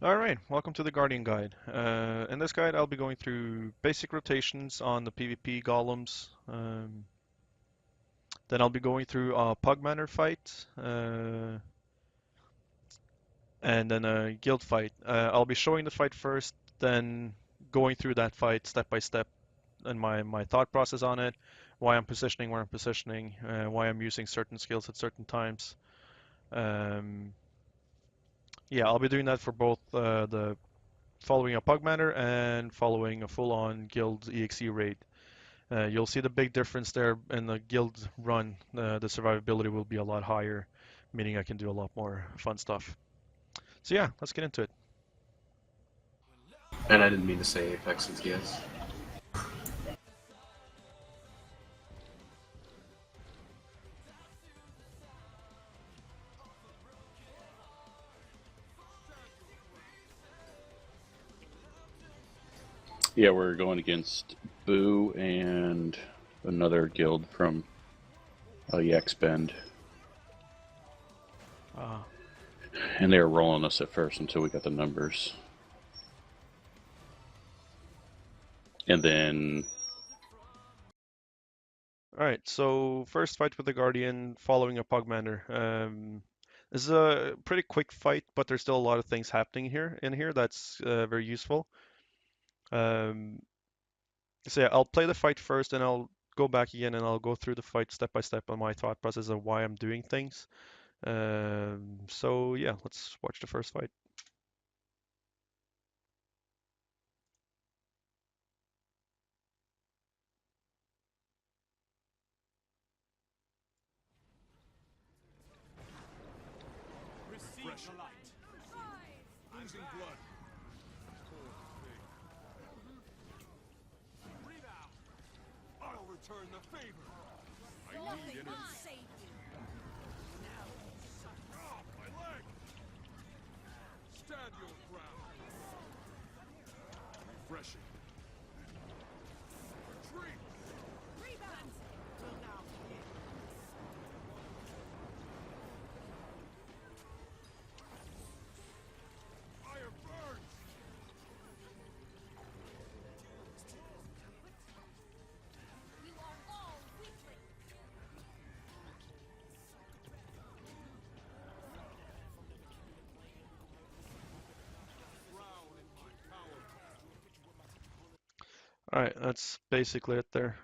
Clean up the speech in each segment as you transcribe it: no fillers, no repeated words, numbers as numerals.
Alright, welcome to the Guardian Guide. In this guide, I'll be going through basic rotations on the PvP golems. Then I'll be going through a Pug Manor fight, and then a guild fight. I'll be showing the fight first, then going through that fight step by step, and my thought process on it, why I'm positioning where I'm positioning, why I'm using certain skills at certain times. Um, yeah, I'll be doing that for both the following a Pug Manor and following a full-on guild EXE raid. You'll see the big difference there in the guild run. The survivability will be a lot higher, meaning I can do a lot more fun stuff. So yeah, let's get into it. And I didn't mean to say Apex and TS. Yeah, we're going against Boo and another guild from Yex Bend. And they were rolling us at first until we got the numbers. And then... Alright, so first fight with the Guardian following a Pug Manor. This is a pretty quick fight, but there's still a lot of things happening in here that's very useful. So yeah, I'll play the fight first, and I'll go back again, and I'll go through the fight step by step on my thought process of why I'm doing things. So yeah, let's watch the first fight. Receive the light. Losing blood. Rebound. I'll return the favor. I need energy. Save you. Oh, my leg. Stand your ground. Refreshing. Retreat. Rebound. Will now begin. Fire burns. You are all weakling. Drown in my power. All right, that's basically it there.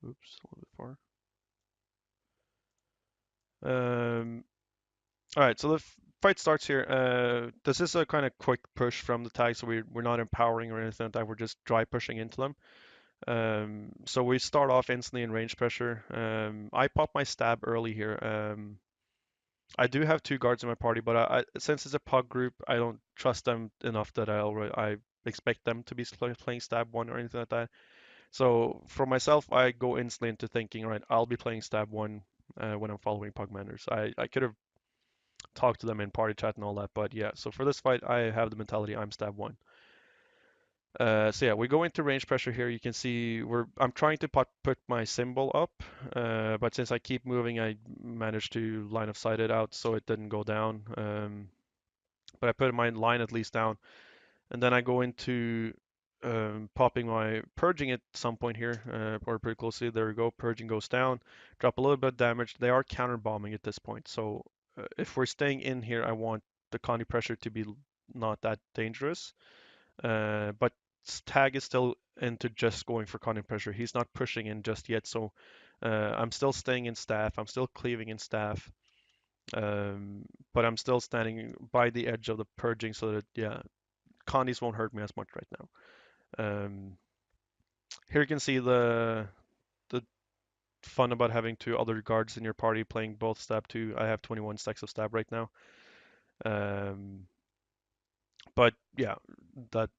Oops, a little bit far. All right, so the fight starts here. This is a kind of quick push from the tag, so we're not empowering or anything like that. We're just dry pushing into them. So we start off instantly in range pressure. I pop my stab early here. I do have two guards in my party, but since it's a pug group, I don't trust them enough that I expect them to be playing stab one or anything like that. So for myself, I go instantly into thinking, right, I'll be playing stab one when I'm following pug manners. I could have talked to them in party chat and all that, but yeah. So for this fight, I have the mentality I'm stab one. So yeah, we go into range pressure here. You can see I'm trying to put my symbol up, but since I keep moving, I managed to line of sight it out so it didn't go down. But I put my line at least down, and then I go into popping my purging at some point here, or pretty closely. There we go. Purging goes down, drop a little bit of damage. They are counter bombing at this point, so if we're staying in here, I want the Connie pressure to be not that dangerous. But Tag is still into just going for cutting pressure. He's not pushing in just yet, so I'm still staying in staff. I'm still cleaving in staff, but I'm still standing by the edge of the purging so that yeah, Connies won't hurt me as much right now. Here you can see the fun about having two other guards in your party playing both stab 2. I have 21 stacks of stab right now. Um, but yeah, that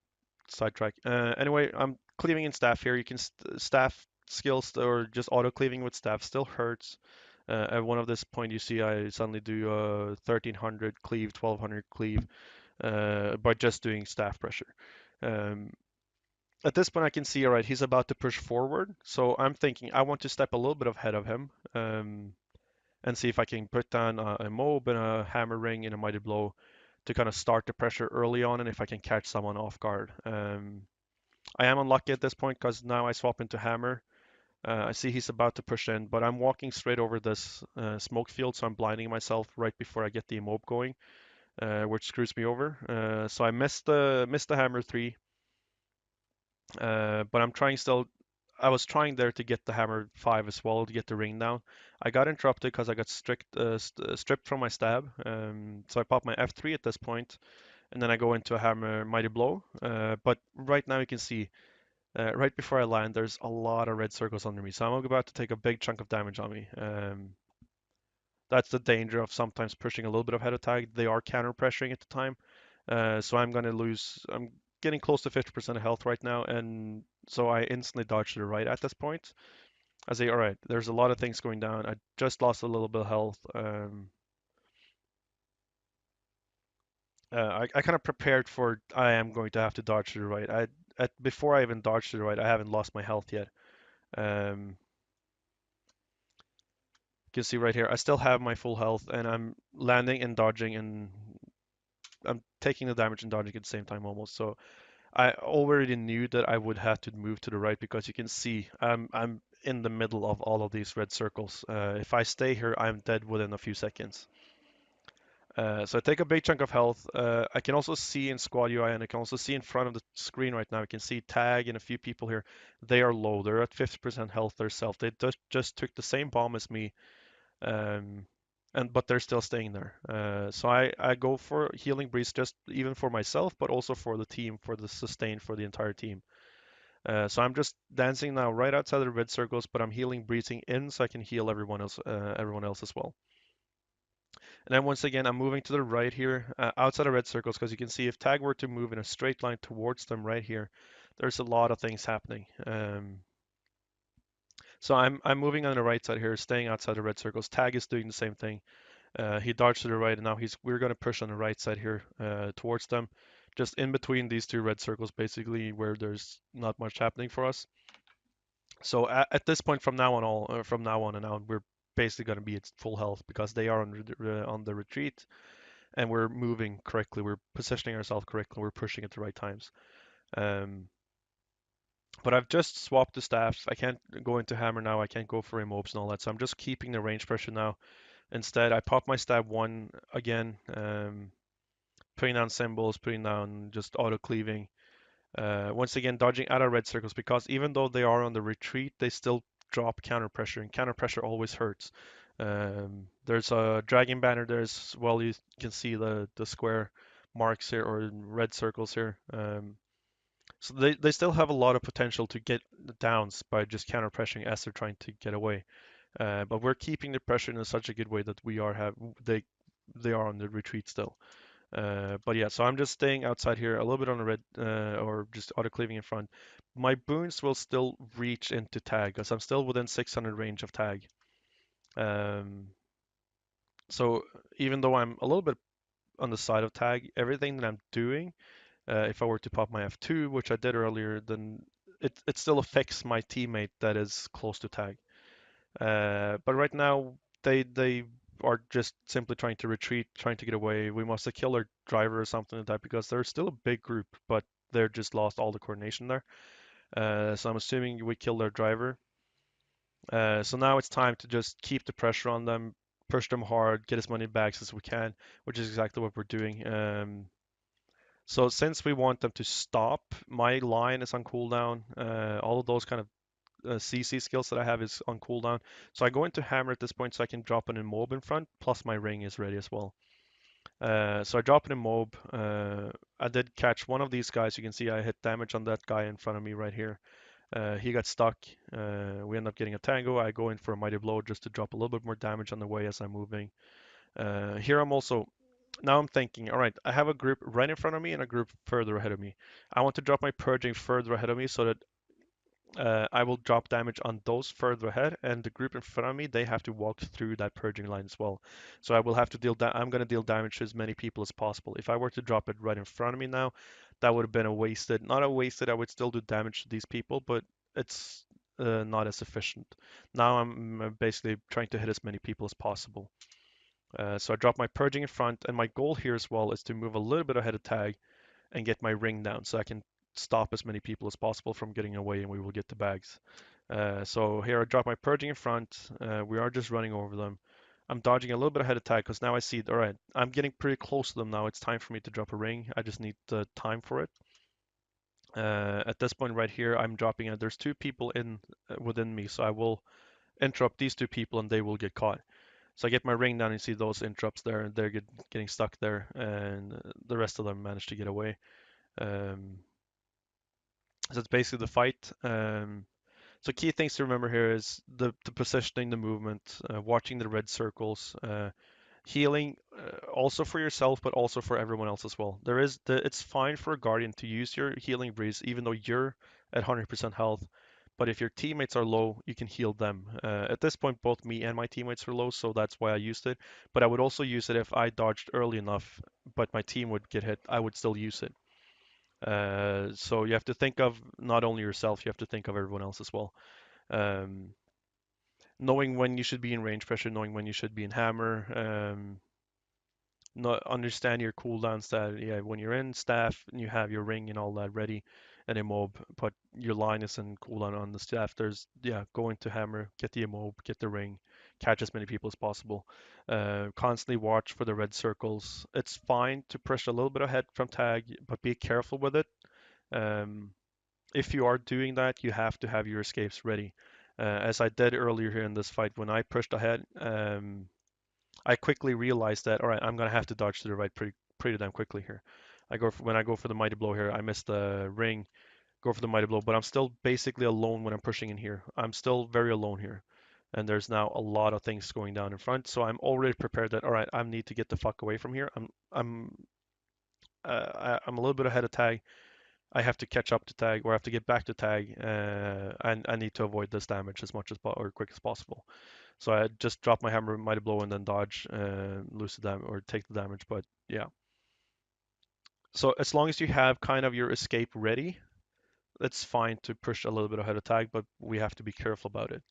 sidetrack. Anyway, I'm cleaving in staff here. You can staff skills or just auto cleaving with staff still hurts. At one of this point, you see I suddenly do 1300 cleave, 1200 cleave by just doing staff pressure. Um, at this point, I can see, all right, he's about to push forward. So I'm thinking I want to step a little bit ahead of him. and see if I can put down a mob and a hammer ring and a mighty blow to kind of start the pressure early on, and if I can catch someone off guard. I am unlucky at this point because now I swap into hammer. I see he's about to push in, but I'm walking straight over this smoke field, so I'm blinding myself right before I get the mob going, which screws me over. So I missed the hammer 3, but I'm trying still. I was trying there to get the hammer 5 as well to get the ring down. I got interrupted because I got stripped from my stab. So I pop my F3 at this point, and then I go into a hammer mighty blow. But right now you can see, right before I land, there's a lot of red circles under me. So I'm about to take a big chunk of damage on me. That's the danger of sometimes pushing a little bit of head attack. They are counter pressuring at the time. So I'm going to lose. I'm getting close to 50% of health right now, and so I instantly dodge to the right at this point. I say, all right, there's a lot of things going down. I just lost a little bit of health. I kind of prepared for I am going to have to dodge to the right. Before I even dodge to the right, I haven't lost my health yet. You can see right here, I still have my full health, and I'm landing and dodging, and I'm taking the damage and dodging at the same time almost. So I already knew that I would have to move to the right because you can see I'm in the middle of all of these red circles. If I stay here, I'm dead within a few seconds. So I take a big chunk of health. I can also see in squad UI, and I can also see in front of the screen right now. I can see Tag and a few people here. They are low. They're at 50% health themselves. They just took the same bomb as me, um, but they're still staying there. So I go for healing breeze just even for myself, but also for the team, for the sustain for the entire team. So I'm just dancing now right outside the red circles, but I'm healing breathing in so I can heal everyone else as well. And then once again, I'm moving to the right here, outside of red circles, because you can see if Tag were to move in a straight line towards them right here, there's a lot of things happening. So I'm moving on the right side here, staying outside the red circles. Tag is doing the same thing. He dodged to the right, and now we're going to push on the right side here towards them, just in between these two red circles, basically, where there's not much happening for us. So at this point, from now on and on, we're basically going to be at full health because they are on the retreat, and we're moving correctly. We're positioning ourselves correctly. We're pushing at the right times. Um, but I've just swapped the staffs. I can't go into hammer now. I can't go for immobs and all that. So I'm just keeping the range pressure now. Instead, I pop my stab 1 again, putting down symbols, putting down just auto cleaving. Once again, dodging out of red circles because even though they are on the retreat, they still drop counter pressure, and counter pressure always hurts. There's a dragon banner there as well. You can see the square marks here or red circles here. So they still have a lot of potential to get downs by just counter pressuring as they're trying to get away. But we're keeping the pressure in such a good way that they are on the retreat still. But yeah, so I'm just staying outside here, a little bit on the red, or just auto cleaving in front. My boons will still reach into Tag, because I'm still within 600 range of Tag. So even though I'm a little bit on the side of Tag, everything that I'm doing, if I were to pop my F2, which I did earlier, then it still affects my teammate that is close to Tag. But right now, they are just simply trying to retreat, trying to get away. We must have killed our driver or something like that because they're still a big group, but they're just lost all the coordination there. So I'm assuming we killed their driver. So now it's time to just keep the pressure on them, push them hard, get as many bags as we can, which is exactly what we're doing. So since we want them to stop, my line is on cooldown. All of those kind of CC skills that I have is on cooldown. So I go into hammer at this point so I can drop an immob in front, plus my ring is ready as well. So I drop an immob. I did catch one of these guys. You can see I hit damage on that guy in front of me right here. He got stuck. We end up getting a tango. I go in for a mighty blow just to drop a little bit more damage on the way as I'm moving. Here now I'm thinking, all right, I have a group right in front of me and a group further ahead of me. I want to drop my purging further ahead of me so that I will drop damage on those further ahead, and the group in front of me, they have to walk through that purging line as well. So I will have to I'm going to deal damage to as many people as possible. If I were to drop it right in front of me now, that would have been not a wasted, I would still do damage to these people, but it's not as efficient. Now I'm basically trying to hit as many people as possible. So I drop my purging in front, and my goal here as well is to move a little bit ahead of tag and get my ring down so I can stop as many people as possible from getting away, and we will get the bags. So here I drop my purging in front. We are just running over them. I'm dodging a little bit ahead of tag because now I see, all right, I'm getting pretty close to them now. It's time for me to drop a ring. I just need the time for it. At this point right here, I'm dropping it. There's two people in within me, so I will interrupt these two people and they will get caught. So I get my ring down and see those interrupts there, and they're getting stuck there, and the rest of them manage to get away. So it's basically the fight. So key things to remember here is the positioning, the movement, watching the red circles, healing also for yourself, but also for everyone else as well. It's fine for a Guardian to use your healing breeze, even though you're at 100% health. But if your teammates are low, you can heal them. At this point, both me and my teammates are low, so that's why I used it. But I would also use it if I dodged early enough, but my team would get hit. I would still use it. So you have to think of not only yourself, you have to think of everyone else as well. Knowing when you should be in range pressure, knowing when you should be in hammer, not understand your cooldowns that yeah, when you're in staff and you have your ring and all that ready and immob, but your line is in cooldown on the staff, there's go into hammer, get the immob, get the ring, catch as many people as possible. Constantly watch for the red circles. It's fine to push a little bit ahead from tag, but be careful with it. If you are doing that, you have to have your escapes ready. As I did earlier here in this fight, when I pushed ahead, I quickly realized that, all right, I'm going to have to dodge to the right pretty damn quickly here. When I go for the mighty blow here, I miss the ring, go for the mighty blow, but I'm still basically alone when I'm pushing in here. I'm still very alone here. And there's now a lot of things going down in front, so I'm already prepared that, all right, I need to get the fuck away from here. I'm a little bit ahead of tag. I have to catch up to tag, or I have to get back to tag, and I need to avoid this damage as much as or quick as possible. So I just drop my hammer, mighty blow, and then dodge, lose the damage or take the damage. But yeah. So as long as you have kind of your escape ready, it's fine to push a little bit ahead of tag, but we have to be careful about it.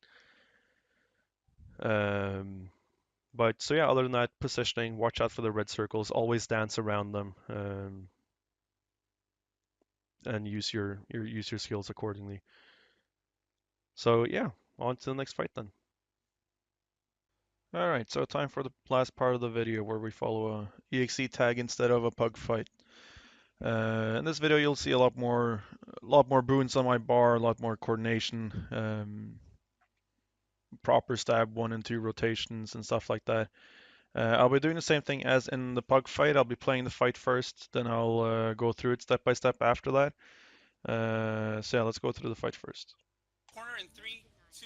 But so yeah, other than that, positioning, watch out for the red circles, always dance around them. And use your skills accordingly. So yeah, on to the next fight then. Alright, so time for the last part of the video where we follow a EXE tag instead of a pug fight. In this video you'll see a lot more boons on my bar, a lot more coordination, proper stab 1 and 2 rotations and stuff like that. I'll be doing the same thing as in the pug fight. I'll be playing the fight first, then I'll go through it step by step after that. So yeah, let's go through the fight first. Corner in 3, 2,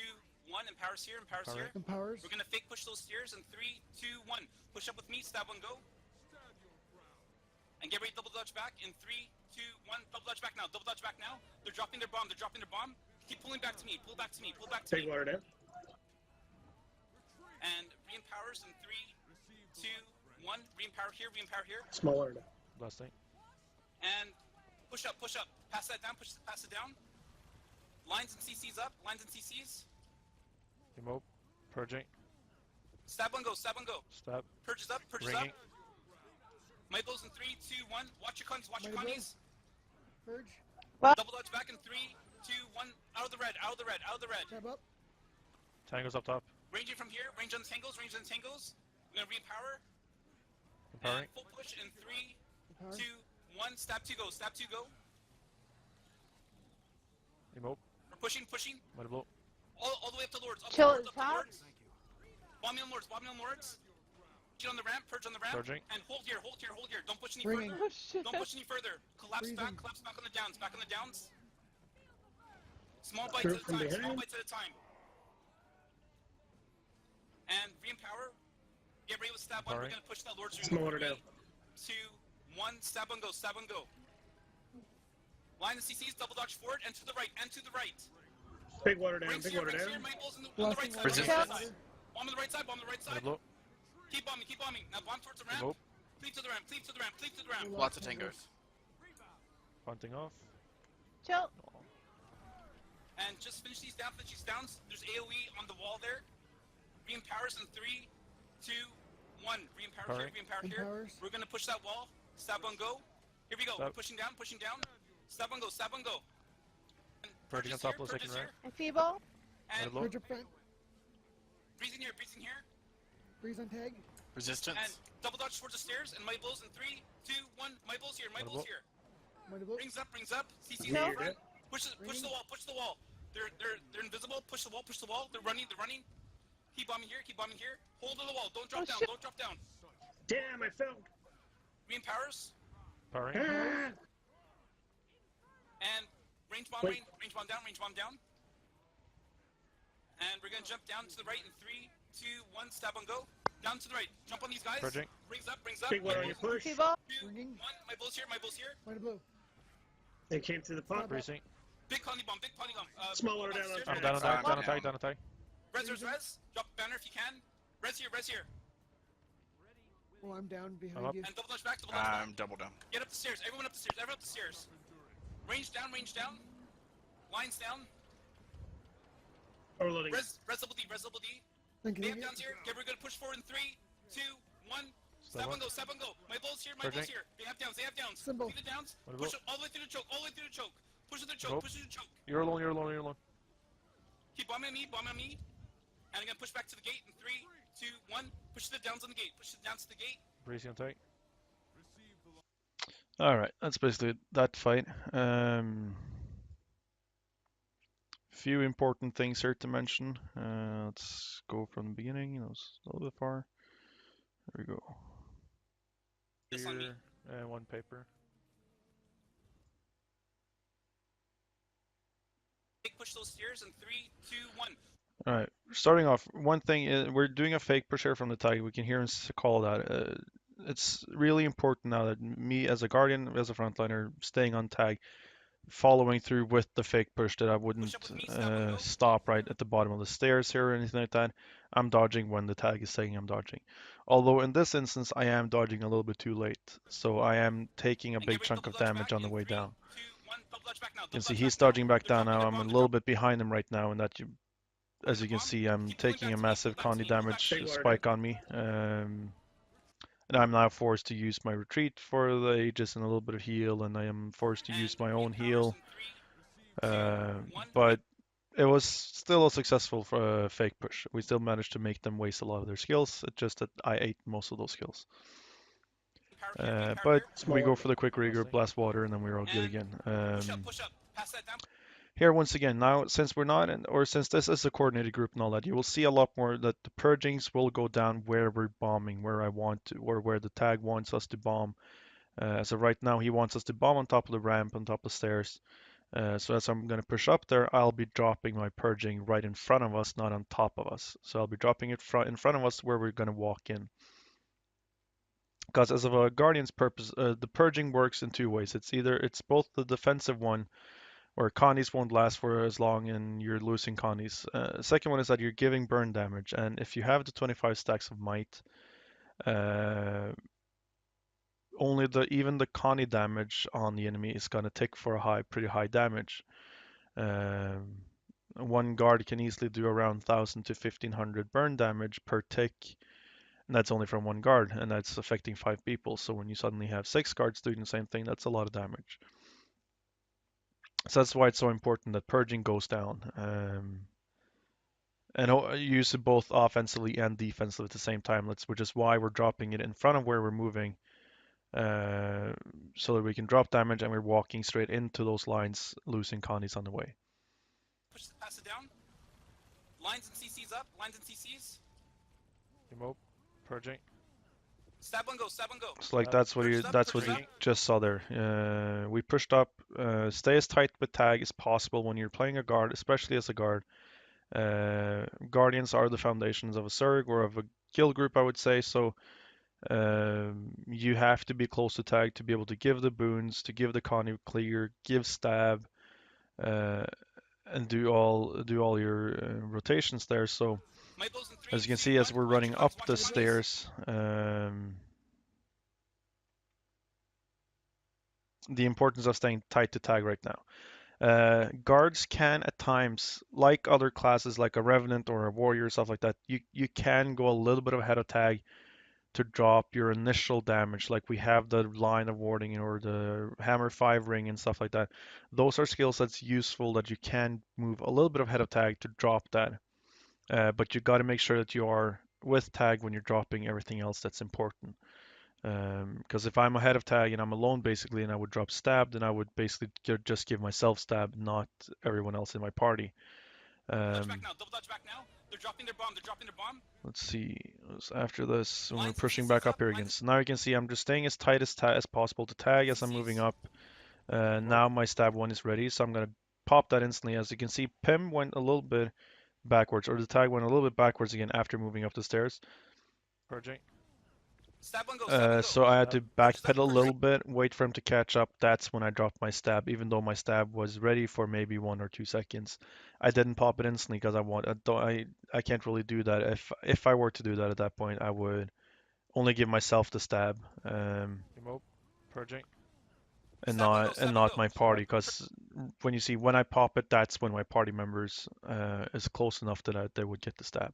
1. Empowers here. Empowers here. Empowers. We're gonna fake push those steers in 3, 2, 1. Push up with me. Stab 1, go. And get ready to double dodge back in 3, 2, 1. Double dodge back now. Double dodge back now. They're dropping their bomb. They're dropping their bomb. Keep pulling back to me. Pull back to me. Pull back to Take me. water down. And re-empowers in 3, 2, 1. Re-empower here. Re-empower here. Small water down. Last thing. And push up. Push up. Pass that down. Pass it down. Lines and CCs up. Lines and CCs. Immob, purging, Stab 1, go. Stab 1, go. stab, Purges up. Purges ringing. up. My blows in 3, 2, 1. Watch your connies. Watch your Mighty connies. Purge. Double dodge back in 3, 2, 1. Out of the red. Out of the red. Out of the red. Tab up. Tangos up top. Ranging from here. Range on the tangles. Range on the tangles. We're gonna re-empower. Empowering. And full push in 3, Empower. 2, 1. Stab 2, go. Stab 2, go. Immob, We're pushing. mighty blow. All the way up to Lords. Up to Chill Lords. at Up the to top. Lords. Bomb me on Lords. Bomb me on Lords. Get on the ramp. Purge on the ramp. Purging. And hold here. Hold here. Hold here. Don't push any Ringing. further. Oh shit. Don't push any further. Collapse Breathing. back. Collapse back on the downs. Back on the downs. Small bites Shoot at a from time. Small behind. bites at a time. And re-empower. Get ready with stab 1. We're Empowering. gonna push that Lord's room. Small water down. 2, 1. Stab 1, go. Stab 1, go. Line the CCs. Double dodge forward and to the right. And to the right. Big water down. Rings Big here. water Rings down. here. My balls on the Blasting right side. water. On the right Resist. side. Bomb on the right side. Bomb on the right Mighty side. blow. Keep bombing. Keep bombing. Now bomb towards the ramp. Immob, Cleave to the ramp. Cleave to the ramp. Cleave to the ramp. Lots of tangos. hunting off. Chill. And just finish these down, finish these downs. There's AoE on the wall there. Re-empowers in 3, 2, 1. Re-empower here, re-empower here. Empowers. We're gonna push that wall. Stab on go. Here we go. Stab. We're pushing down, pushing down. Stab on go, stab on go. And Purging on Purge is top here, of the Purge second is rank. here. Enfeeble. And Low. Purge up front. breeze in here, breeze in here. Breeze on tag. Resistance. And double dodge towards the stairs. And my blows in 3, 2, 1. My blows here, my Double. blows here. Mighty blow. Brings up, brings up. CC Yeah. in front. Push the wall, push the wall. They're invisible. Push the wall, push the wall. They're running, they're running. Keep bombing here, keep bombing here. Hold on the wall. Don't drop Oh, down, shit. don't drop down. Damn, I fell. Re-empowers. Powering. Ah! And range bomb, Wait. range bomb down, range bomb down. And we're gonna jump down to the right in 3, 2, 1. Stab on go. Down to the right. Jump on these guys. Purging. Brings up, brings up. Big water on My your blows push. Enfeeble. in 2, Bringing. 1. My blows here, my blows here. Mighty blow. They came through the pump. Breezing. Big colony bomb, big colony bomb. Small water down on upstairs. I'm tag. down on tag, down on down. tag, down on tag. Res, res, res. Drop banner if you can. Res here, res here. Oh, I'm down I'm behind up. you. And double dodge back, double dodge back. I'm double down. Get up the stairs. Everyone up the stairs. Everyone up the stairs. Range down. Range down. Lines down. Overloading. Res double D. Res double D. Thank They you. have downs here. Get we're gonna push forward in 3, 2, 1. Stab one. and go. Stab and go. My ball's here. My ball's Purging. here. They have downs. They have downs. Symbol. See the downs. What Push about- it all the way through the choke. All the way through the choke. Push it through the choke. Nope. Push it through the choke. You're alone, you're alone, you're alone. Keep bombing me. Bombing me. And I'm gonna push back to the gate in 3, 2, 1. Push the downs on the gate. Push the downs to the gate. Breezing on tag. Alright, that's basically that fight. Few important things here to mention. Let's go from the beginning. That was a little bit far. There we go. This on me. Here, and one paper. Big push those stairs in 3, 2, 1. Alright, starting off, one thing is we're doing a fake push here from the tag. We can hear him call that. It's really important now that me as a guardian, as a frontliner, staying on tag, following through with the fake push, that I wouldn't up with me, stop and go. stop right at the bottom of the stairs here or anything like that. I'm dodging when the tag is saying I'm dodging. Although in this instance, I am dodging a little bit too late, so I am taking a And big get ready, chunk double of dodge damage back on the in way 3, down. 2, 1. Double dodge back now. You can Double see dodge he's back now. dodging back They're down dropping now. their I'm a bomb, little bit behind him right now, and that you, as you can bomb. see, I'm Keep pulling taking back a to me, massive pull back to condy me, pull back damage to me. Big water spike on me. And I'm now forced to use my retreat for the Aegis and a little bit of heal, and I am forced to And use my own re-empowers heal. in 3, 2, 1. But it was still a successful fake push. We still managed to make them waste a lot of their skills. It's just that I ate most of those skills. Power here, power But here. we go for the quick rigor, blast water, and then we're all good And again. Push up. Pass that down. Here once again, now since we're not in, or since this is a coordinated group and all that, you will see a lot more that the purgings will go down where we're bombing, where I want to, or where the tag wants us to bomb. So right now he wants us to bomb on top of the ramp, on top of the stairs. So as I'm going to push up there, I'll be dropping my purging right in front of us, not on top of us. So I'll be dropping it in front of us where we're going to walk in. Because as of a Guardian's purpose, the purging works in two ways. It's both the defensive one, where connies won't last for as long and you're losing connies. Second one is that you're giving burn damage, and if you have the 25 stacks of might, even the connie damage on the enemy is gonna tick for a pretty high damage. One guard can easily do around 1,000 to 1,500 burn damage per tick, and that's only from one guard, and that's affecting 5 people. So when you suddenly have 6 guards doing the same thing, that's a lot of damage. So that's why it's so important that purging goes down, and use it both offensively and defensively at the same time. Which is why we're dropping it in front of where we're moving, so that we can drop damage and we're walking straight into those lines, losing connies on the way. Pass it down. Lines and CCs up. Lines and CCs. Remote purging. Stab and go. Stab and go. So like that's what you just saw there. We pushed up. Stay as tight with tag as possible when you're playing a guard, especially as a guard. Guardians are the foundations of a Zerg or of a guild group, I would say. So you have to be close to tag to be able to give the boons, to give the connie clear, give stab, and do all your rotations there. So as you can see, as we're running up the stairs, the importance of staying tight to tag right now. Guards can at times, like other classes like a Revenant or a Warrior, stuff like that, you can go a little bit ahead of tag to drop your initial damage. Like we have the line of warding or the hammer 5 ring and stuff like that. Those are skills that's useful that you can move a little bit ahead of tag to drop that. But you got to make sure that you are with tag when you're dropping everything else that's important. Because if I'm ahead of tag and I'm alone basically and I would drop stab, then I would basically just give myself stab, not everyone else in my party. Dodge back now. Double dodge back now. They're dropping their bomb. They're dropping their bomb. Let's see. After this, when we're Lines pushing CCs back up up, here lines- again. So now you can see I'm just staying as tight as possible to tag as I'm moving up. Now my stab 1 is ready, so I'm going to pop that instantly. As you can see, Pim went a little bit backwards, or the tag went a little bit backwards again after moving up the stairs. Purging. Stab one go. Stab one go. So I had to backpedal a Purge. little bit, wait for him to catch up. That's when I dropped my stab, even though my stab was ready for maybe 1 or 2 seconds. I didn't pop it instantly because I can't really do that. If I were to do that at that point, I would only give myself the stab, Remote. Purging. and Stab one go, not stab and one not go. my party. Because when I pop it, that's when my party members is close enough to that they would get the stab.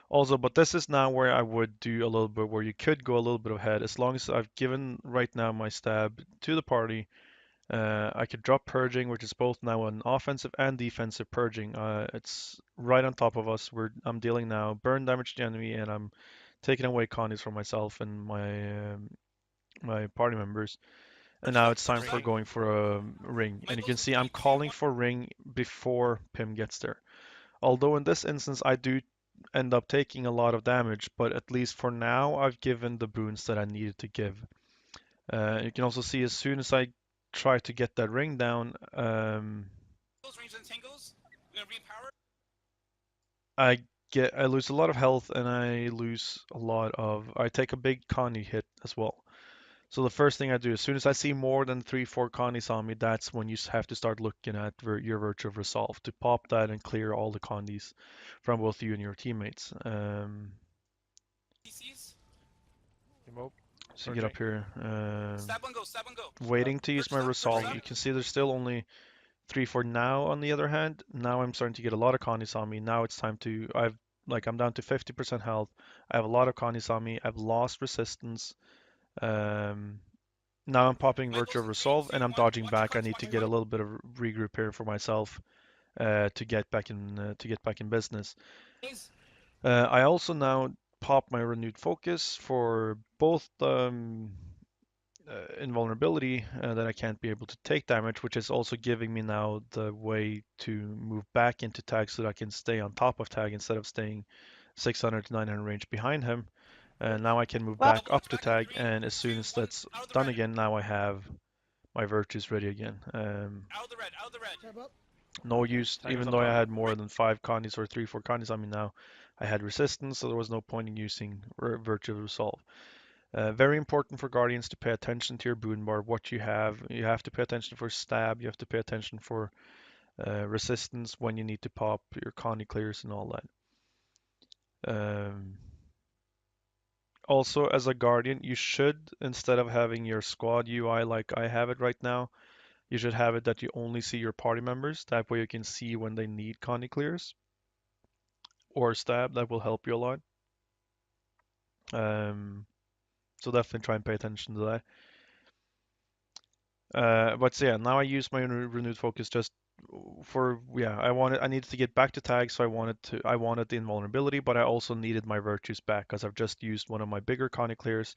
Also, but this is now where I would do a little bit, where you could go a little bit ahead. As long as I've given right now my stab to the party, I could drop Purging, which is both now an offensive and defensive Purging. It's right on top of us. I'm dealing now burn damage to the enemy, and I'm taking away connies from myself and my party members. And now it's time for going for a ring. And you can see I'm calling for ring before Pim gets there. Although in this instance I do end up taking a lot of damage, but at least for now I've given the boons that I needed to give. You can also see as soon as I try to get that ring down, Range and tangles. We're gonna repower. I lose a lot of health and I take a big connie hit as well. So the first thing I do, as soon as I see more than 3-4 connies on me, that's when you have to start looking at your Virtue of Resolve to pop that and clear all the connies from both you and your teammates. CCs. Remote. So get up here. Stab one go. Stab one go. Waiting to use my First Resolve. up. You can see there's still only 3-4 now. On the other hand, now I'm starting to get a lot of connies on me. Now it's time to I'm down to 50% health. I have a lot of connies on me. I've lost resistance. Now I'm popping Virtue of Resolve and I'm dodging back. I need to get a little bit of regroup here for myself to get back in business. Please. I also now pop my Renewed Focus for both invulnerability that I can't be able to take damage, which is also giving me now the way to move back into tag so that I can stay on top of tag instead of staying 600 to 900 range behind him. And now I can move back up to tag, and as soon as that's done again, now I have my virtues ready again. Out of the red. Out of the red. Tab up. No use, Tag even is though I up. had more than 5 connies or 3-4 connies on me now, I had resistance, so there was no point in using Virtue of Resolve. Very important for Guardians to pay attention to your boon bar, what you have. You have to pay attention for stab, you have to pay attention for resistance when you need to pop your connie clears and all that. Also, as a Guardian, you should, instead of having your squad UI like I have it right now, you should have it that you only see your party members. That way you can see when they need connie clears or stab. That will help you a lot. So definitely try and pay attention to that. But so yeah, now I use my renewed focus just for I needed to get back to tag, so I wanted the invulnerability, but I also needed my virtues back because I've just used one of my bigger connie clears,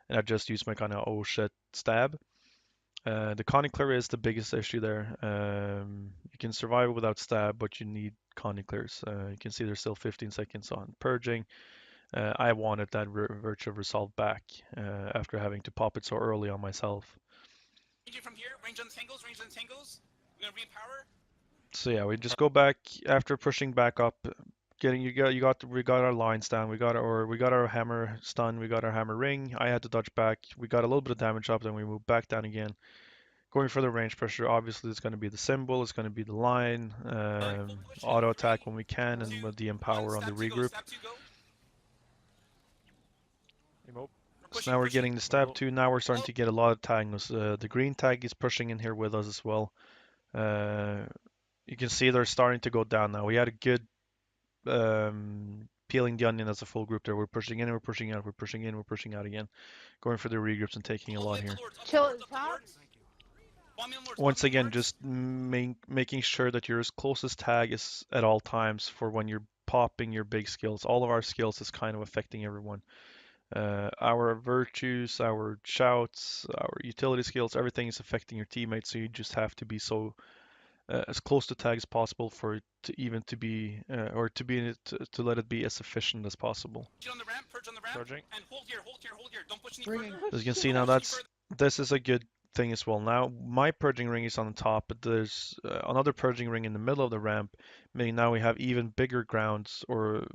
and I just used my kind of oh shit stab. The connie clear is the biggest issue there. You can survive without stab, but you need connie clears. You can see there's still 15 seconds on purging. I wanted that Virtue of Resolve back after having to pop it so early on myself. Ranging from here. Range on the tangles. Range on the tangles. We're gonna repower. So yeah, we just go back after pushing back up, we got our lines down, we got our hammer stun, we got our hammer ring. I had to dodge back. We got a little bit of damage up, then we moved back down again. Going for the range pressure, obviously it's going to be the symbol, it's going to be the line, auto attack when we can, and with the empower on the regroup. Stab two go. Remote. Pushing, now we're pushing. getting the stab Remote. too. Now we're starting to get a lot of tags. The green tag is pushing in here with us as well. You can see they're starting to go down now. We had a good peeling the onion as a full group there. We're pushing in, we're pushing out, we're pushing in, we're pushing out again. Going for the regroups and taking a All the lot way up here. to Lords, up to Chill Lords, is up to out. Lords. Bomb in Lords, Once bomb in again, Lords. just making sure that you're as close as tag is at all times for when you're popping your big skills. All of our skills is kind of affecting everyone. Our virtues, our shouts, our utility skills, everything is affecting your teammates. So you just have to be so as close to tag as possible for it to even to be or to be in it to let it be as efficient as possible. On the ramp, purge on the ramp, Purging. and hold here, hold here, hold here. Don't push any Bringing. further. As you can see now, Don't push any this is a good thing as well. Now my purging ring is on the top, but there's another purging ring in the middle of the ramp, meaning now we have even bigger grounds or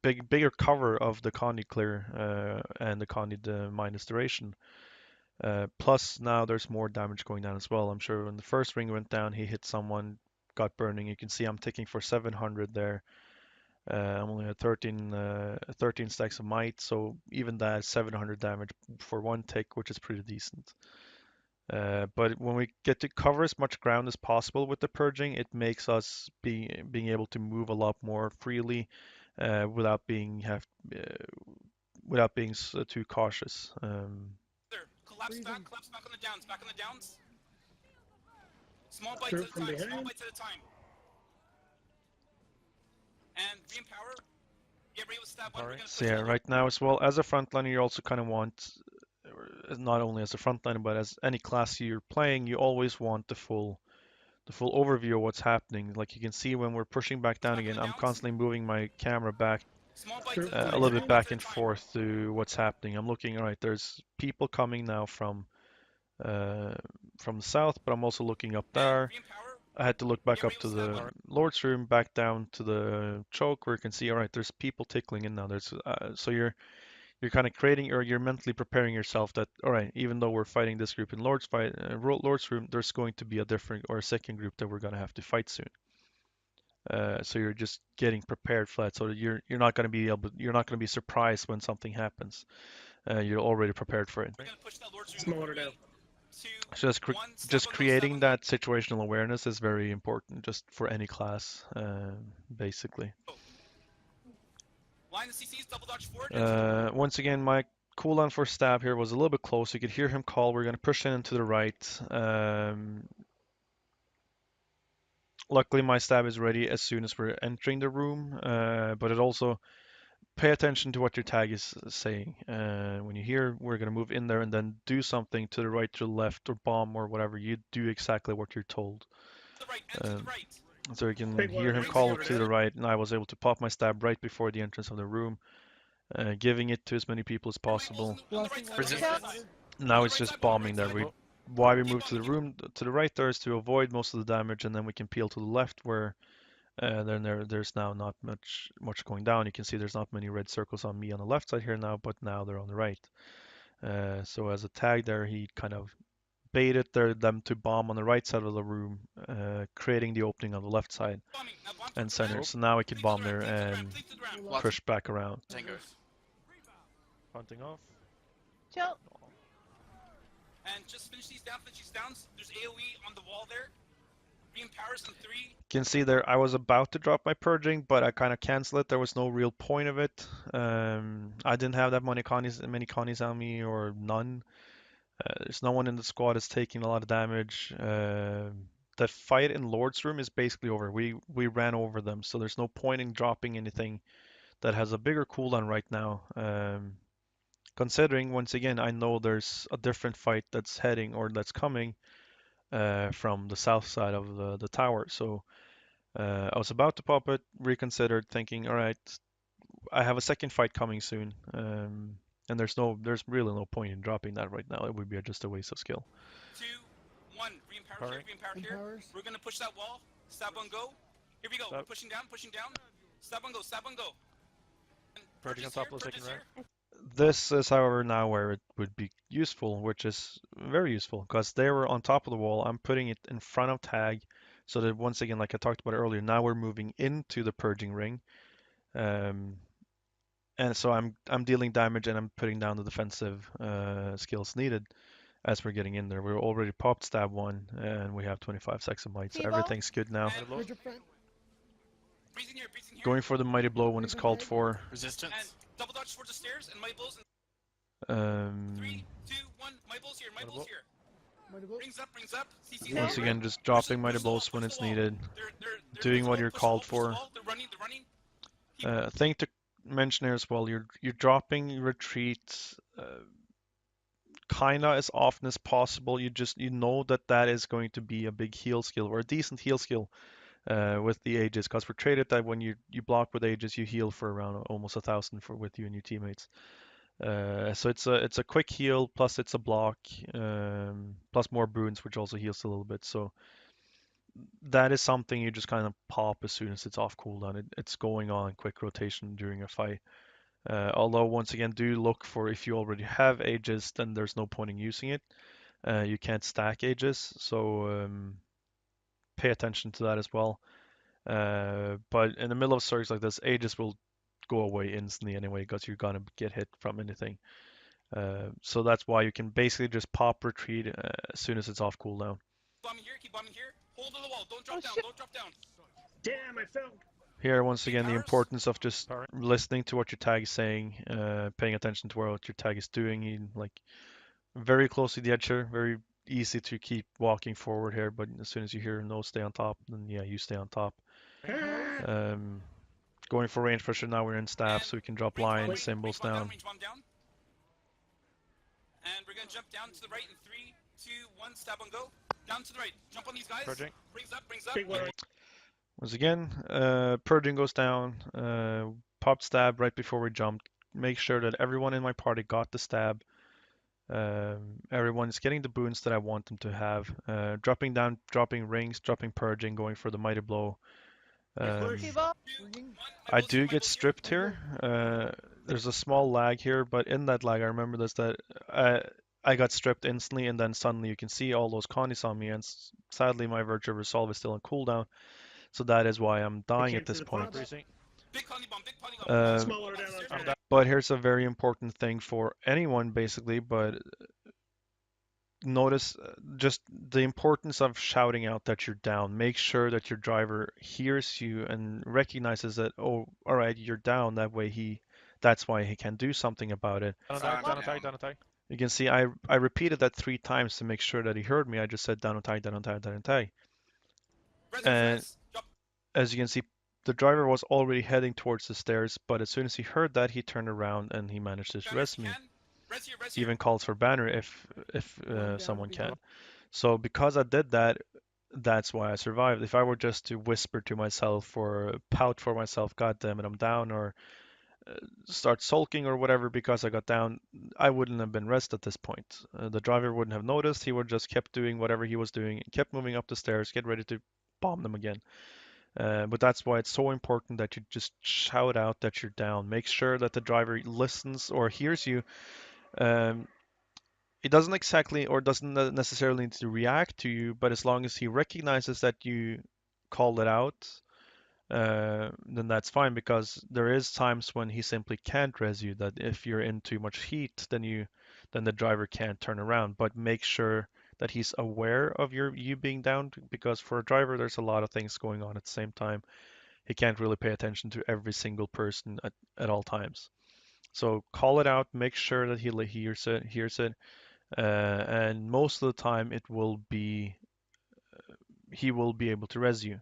bigger cover of the Conde clear and the Conde minus duration. Plus now there's more damage going down as well. I'm sure when the first ring went down, he hit someone, got burning. You can see I'm ticking for 700 there. I'm only at 13 stacks of might, so even that is 700 damage for one tick, which is pretty decent. But when we get to cover as much ground as possible with the purging, it makes us being able to move a lot more freely without being too cautious. Collapse back on the downs, back on the downs. Small bites Through at a from time, small behind. bites at a time. And re-empower. Get ready with stab one. We're Alright. gonna So push yeah, that right now as well as a frontliner, you also kind of want, not only as a frontliner, but as any class you're playing, you always want the full overview of what's happening. Like you can see when we're pushing back down Back on again, the I'm downs. constantly moving my camera back Small bites Through at a from time. a little bit behind. back Bites at and a time. forth to what's happening. I'm looking, all right, there's people coming now from the south, but I'm also looking up And there. re-empower. I had to look back Get up ready to with stab the one. Lord's room, back down to the choke, where you can see, all right, there's people tickling in now. There's so you're kind of creating, or you're mentally preparing yourself that, all right, even though we're fighting this group in Lord's room, there's going to be a different or a second group that we're going to have to fight soon. So you're just getting prepared for that, so that you're not going to be surprised when something happens. You're already prepared for it. We're gonna push that Lord's room. Small order now. 3, 2, So one. Stab just on go, creating stab on that situational awareness is very important, just for any class, basically. go. Line the CCs, double dodge forward. Once again, my cooldown for stab here was a little bit close. You could hear him call. We're going to push in to the right. Luckily, my stab is ready as soon as we're entering the room, but it also pay attention to what your tag is saying. When you hear we're going to move in there and then do something to the right, to the left, or bomb or whatever, you do exactly what you're told. To the right, and to the right. So you can Big hear one, him big call one, to the yeah. right, and I was able to pop my stab right before the entrance of the room, giving it to as many people as possible. On the right side, Resistance. Now it's just bombing there. Right Why we moved to the room to the right there is to avoid most of the damage, and then we can peel to the left where there's now not much going down. You can see there's not many red circles on me on the left side here now, but now they're on the right. So as a tag there, he kind of baited them to bomb on the right side of the room, creating the opening on the left side bombing. Now bomb and to the center. ramp. So now we can Fleet to bomb the there ramp, fleet to the and ramp, fleet to the ramp. push back around. Tangos. Hunting off. Chill. And just finish these down, finish these downs. There's AoE on the wall there. Re-empowers in 3. You can see there, I was about to drop my purging, but I kind of canceled it. There was no real point of it. I didn't have that many connies on me, or none. There's no one in the squad that's taking a lot of damage. The fight in Lord's room is basically over. We ran over them, so there's no point in dropping anything that has a bigger cooldown right now. Considering, once again, I know there's a different fight that's heading or that's coming from the south side of the tower. So I was about to pop it, reconsidered, thinking, all right, I have a second fight coming soon, and there's really no point in dropping that right now. It would be just a waste of skill. 2, 1. Re-empower here, re-empower here. Empowers. We're gonna push that wall. Stab on go. Here we go. Stab. We're pushing down, pushing down. Stab on go, stab on go. And Purging on purges top here, of the second purges rank. here. This is, however, now where it would be useful, which is very useful, because they were on top of the wall. I'm putting it in front of tag, so that once again, like I talked about earlier, now we're moving into the purging ring. and so I'm dealing damage and I'm putting down the defensive skills needed as we're getting in there. We're already popped stab 1 and we have 25 seconds of might, so T-ball? everything's good now. And blow. Bridge up front. breathe in here, breathe in here. Going for the mighty blow when it's called for. And Resistance. double dodge towards the stairs and mighty blows. Um, 3, 2, 1. Mighty blows here, mighty blows here. Mighty blow. Brings up. CC once over. again, just Push dropping the- mighty push the wall, blows when push it's the wall. needed. They're Doing push what the you're wall, called push the wall, for. push the wall. They're running. Keep Thing to mention here as well, you're dropping retreat kinda as often as possible. You know that is going to be a big heal skill or a decent heal skill with the Aegis, because we're traded that when you block with Aegis, you heal for around almost 1,000 for with you and your teammates. So it's a quick heal plus it's a block plus more boons, which also heals a little bit. So that is something you just kind of pop as soon as it's off cooldown. It's going on quick rotation during a fight. Although once again, do look for if you already have Aegis, then there's no point in using it. You can't stack Aegis, so pay attention to that as well. But in the middle of circs like this, Aegis will go away instantly anyway because you're gonna get hit from anything. So that's why you can basically just pop retreat as soon as it's off cooldown. keep bombing here. Hold on the wall. Don't drop down. shit. Don't drop down. Damn, I fell. Here, once again, the powers? importance of just Power. listening to what your tag is saying, paying attention to what your tag is doing, like very close to the edge here, very easy to keep walking forward here, but as soon as you hear no stay on top, then yeah, you stay on top. Going for range pressure now, we're in staff, so we can drop lines, symbols down. Range bomb down. And we're gonna jump down to the right in 3, 2, 1. Stab on go. Down to the right. Jump on these guys. Purging. Brings up. Big one. Once again, purging goes down, pop stab right before we jumped. Make sure that everyone in my party got the stab. Everyone is getting the boons that I want them to have. Dropping down, dropping rings, dropping purging, going for the mighty blow. T-ball? I do get stripped here. There's a small lag here, but in that lag, I remember this that I got stripped instantly, and then suddenly you can see all those connies on me, and sadly my Virtue Resolve is still on cooldown, so that is why I'm dying came at this to the point. top. Precinct. Big conny bomb. Big conny Uh, bomb. Smaller down on I'm top. down. But here's a very important thing for anyone, basically, but notice just the importance of shouting out that you're down. Make sure that your driver hears you and recognizes that, oh, all right, you're down. That way that's why he can do something about it. Down Sorry, attack, down I'm attack, down. down attack. You can see I repeated that 3 times to make sure that he heard me. I just said down attack, down attack, down attack. And Drop. as you can see, the driver was already heading towards the stairs, but as soon as he heard that, he turned around and he managed to res me. Res here. Res here. Even calls for banner if down, someone big can. one. So because I did that, that's why I survived. If I were just to whisper to myself or pout for myself, God damn it, I'm down, or start sulking or whatever because I got down, I wouldn't have been rest at this point. The driver wouldn't have noticed. He would just kept doing whatever he was doing, kept moving up the stairs, get ready to bomb them again. But that's why it's so important that you just shout out that you're down. Make sure that the driver listens or hears you. He doesn't exactly or doesn't necessarily need to react to you, but as long as he recognizes that you called it out, then that's fine, because there is times when he simply can't res you, that if you're in too much heat, then the driver can't turn around. But make sure that he's aware of you being down, because for a driver there's a lot of things going on at the same time. He can't really pay attention to every single person at all times. So call it out, make sure that he hears it, and most of the time he will be able to res you.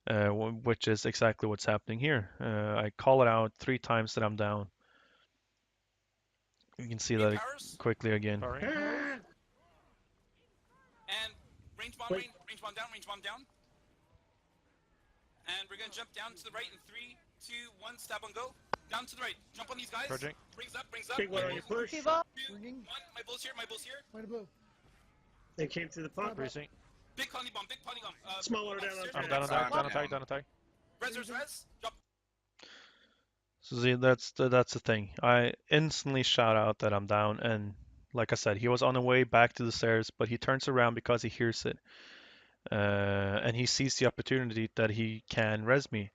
Which is exactly what's happening here. I call it out 3 times that I'm down. You can see that Powers. quickly again. Powering. Ah! And range bomb. Wait. Range bomb down. Range bomb down. And we're gonna jump down to the right in 3, 2, 1. Stab on go. Down to the right. Jump on these guys. Purging. Brings up. Brings up. Big one on your push. T-ball? 2, 1. Bringing. My bull's here. My bull's here. Mighty blow. They came through the pop. Precinct. Big conny bomb. Big conny bomb. Smaller down on upstairs. top. I'm down Sorry, attack, I'm down attack, down. down attack. Res. Drop. So see, that's the thing. I instantly shout out that I'm down, and like I said, he was on the way back to the stairs, but he turns around because he hears it, and he sees the opportunity that he can res me.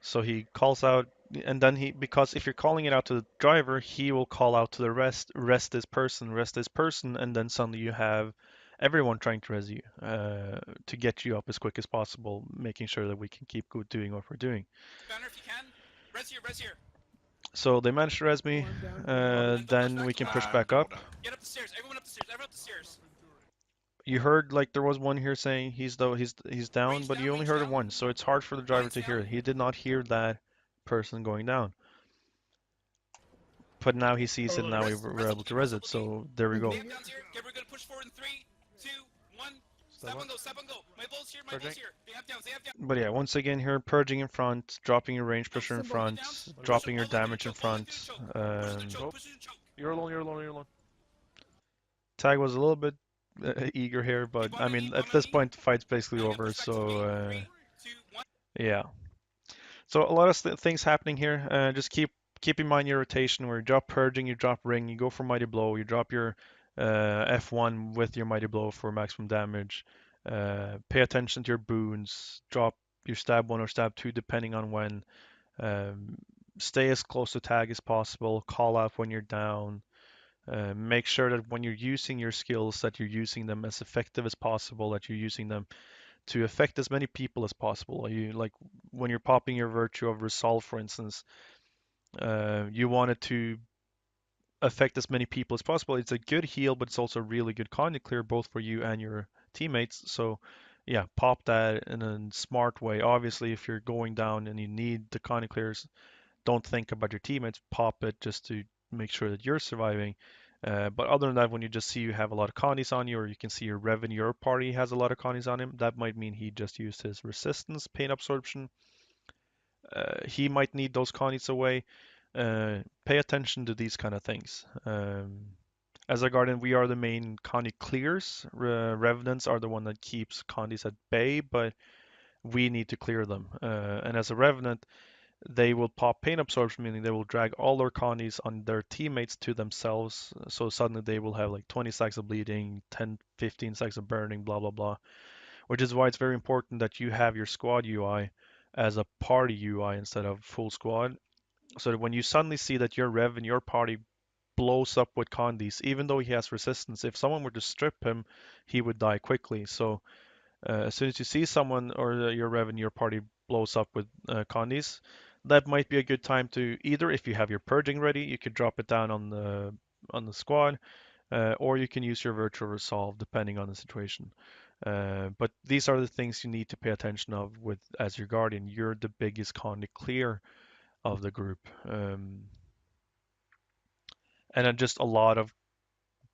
So he calls out and then because if you're calling it out to the driver, he will call out to the rest this person, and then suddenly you have everyone trying to res you to get you up as quick as possible, making sure that we can keep doing what we're doing. Banner, if you can. Res here, res here. So they managed to res me, then we can push back up. Get up the stairs, everyone up the stairs, everyone up the stairs. You heard like there was one here saying he's down, Range but down, you only range heard it down. once, so it's hard for the driver Range to hear it. down. He did not hear that person going down. But now he sees it, and now we're able to res it, so there we go. They have downs here. Get we're gonna push forward in 3, 2, 1. Stab on go, stab on go. My bull's here, my bull's here. They have downs, they have downs. But yeah, once again here, purging in front, dropping your range pressure in front, dropping your damage in front. Push it to choke, push it to choke. You're alone, you're alone, you're alone. Tag was a little bit eager here, but I mean, at this point, the fight's basically over, so 3, 2, 1. yeah. So a lot of things happening here. Just keep in mind your rotation where you drop purging, you drop ring, you go for mighty blow, you drop your F1 with your mighty blow for maximum damage. Pay attention to your boons, drop your stab 1 or stab 2 depending on when. Stay as close to tag as possible, call out when you're down. Make sure that when you're using your skills that you're using them as effective as possible, that you're using them to affect as many people as possible. You like when you're popping your virtue of resolve, for instance, you want it to affect as many people as possible. It's a good heal, but it's also a really good conduit clear both for you and your teammates. So yeah, pop that in a smart way. Obviously, if you're going down and you need the conduit clears, don't think about your teammates. Pop it just to make sure that you're surviving. But other than that, when you just see you have a lot of connies on you, or you can see your revenue, your party has a lot of connies on him, that might mean he just used his resistance, pain absorption. He might need those connies away. Pay attention to these kind of things. As a guardian, we are the main connie clears. Revenants are the one that keeps connies at bay, but we need to clear them. And as a revenant, they will pop pain absorption, meaning they will drag all their connies on their teammates to themselves. So suddenly they will have like 20 stacks of bleeding, 10, 15 stacks of burning, blah, blah, blah. Which is why it's very important that you have your squad UI as a party UI instead of full squad. So that when you suddenly see that your rev and your party blows up with condies, even though he has resistance, if someone were to strip him, he would die quickly. So as soon as you see someone or your rev and your party blows up with condies, that might be a good time to either, if you have your purging ready, you could drop it down on the squad, or you can use your virtual resolve depending on the situation. But these are the things you need to pay attention of with as your guardian. You're the biggest conduit clear of the group, and then just a lot of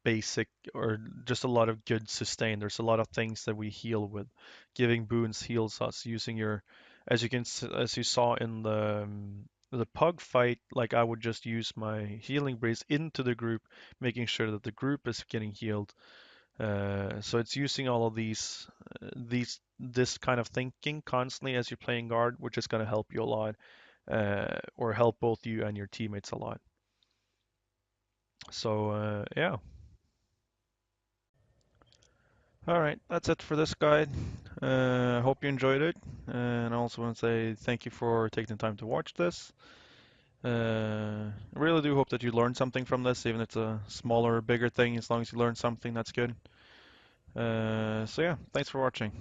basic or just a lot of good sustain. There's a lot of things that we heal with. Giving boons heals us. Using your, as you saw in the pug fight, like I would just use my healing breeze into the group, making sure that the group is getting healed. So it's using all of this kind of thinking constantly as you're playing guard, which is going to help you a lot, or help both you and your teammates a lot. So yeah. All right, that's it for this guide. I hope you enjoyed it, and I also want to say thank you for taking the time to watch this. I really do hope that you learned something from this, even if it's a smaller or bigger thing. As long as you learned something, that's good. So yeah, thanks for watching.